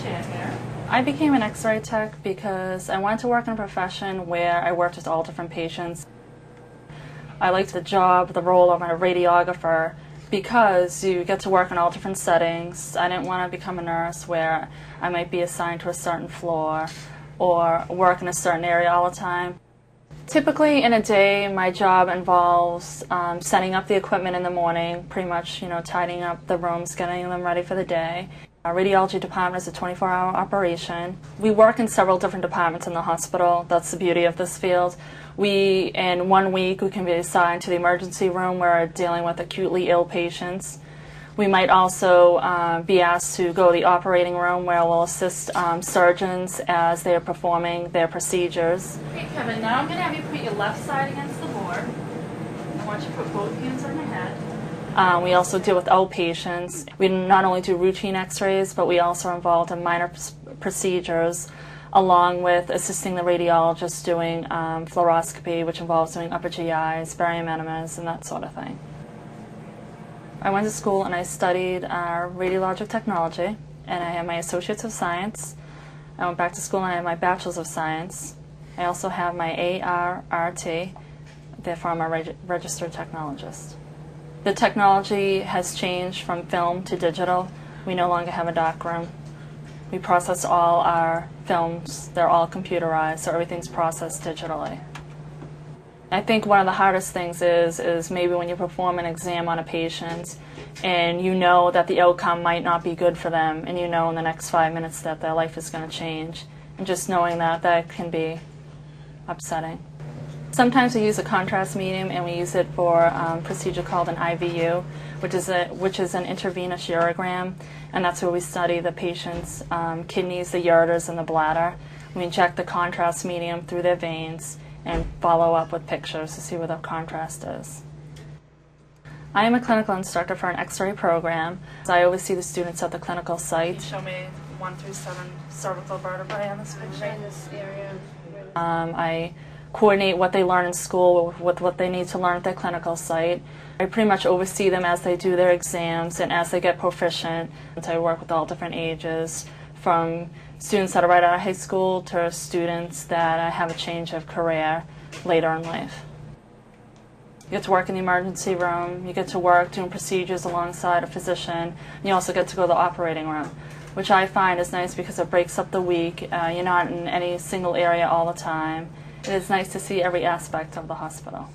chair here. I became an X-ray tech because I wanted to work in a profession where I worked with all different patients. I liked the job, the role of a radiographer, because you get to work in all different settings. I didn't want to become a nurse where I might be assigned to a certain floor or work in a certain area all the time. Typically in a day, my job involves setting up the equipment in the morning, pretty much, tidying up the rooms, getting them ready for the day. Our radiology department is a 24-hour operation. We work in several different departments in the hospital. That's the beauty of this field. In 1 week, we can be assigned to the emergency room where we're dealing with acutely ill patients. We might also be asked to go to the operating room where we'll assist surgeons as they're performing their procedures. Okay, Kevin, now I'm going to have you put your left side against the board. I want you to put both hands on your head. We also deal with outpatients. We not only do routine x-rays, but we also are involved in minor procedures, along with assisting the radiologist doing fluoroscopy, which involves doing upper GIs, barium enemas, and that sort of thing. I went to school and I studied radiologic technology, and I had my Associates of Science. I went back to school and I had my Bachelor's of Science. I also have my ARRT, therefore I'm a registered technologist. The technology has changed from film to digital. We no longer have a darkroom. We process all our films. They're all computerized, so everything's processed digitally. I think one of the hardest things is maybe when you perform an exam on a patient and you know that the outcome might not be good for them, and you know in the next 5 minutes that their life is going to change. And just knowing that can be upsetting. Sometimes we use a contrast medium, and we use it for a procedure called an IVU, which is an intravenous urogram, and that's where we study the patient's kidneys, the ureters, and the bladder. We inject the contrast medium through their veins and follow up with pictures to see where the contrast is. I am a clinical instructor for an X-ray program. I oversee the students at the clinical site. Can you show me 1 through 7 cervical vertebrae on this picture? In this area. I coordinate what they learn in school with what they need to learn at their clinical site. I pretty much oversee them as they do their exams and as they get proficient. I work with all different ages, from students that are right out of high school to students that have a change of career later in life. You get to work in the emergency room, you get to work doing procedures alongside a physician, and you also get to go to the operating room, which I find is nice because it breaks up the week. You're not in any single area all the time. It is nice to see every aspect of the hospital.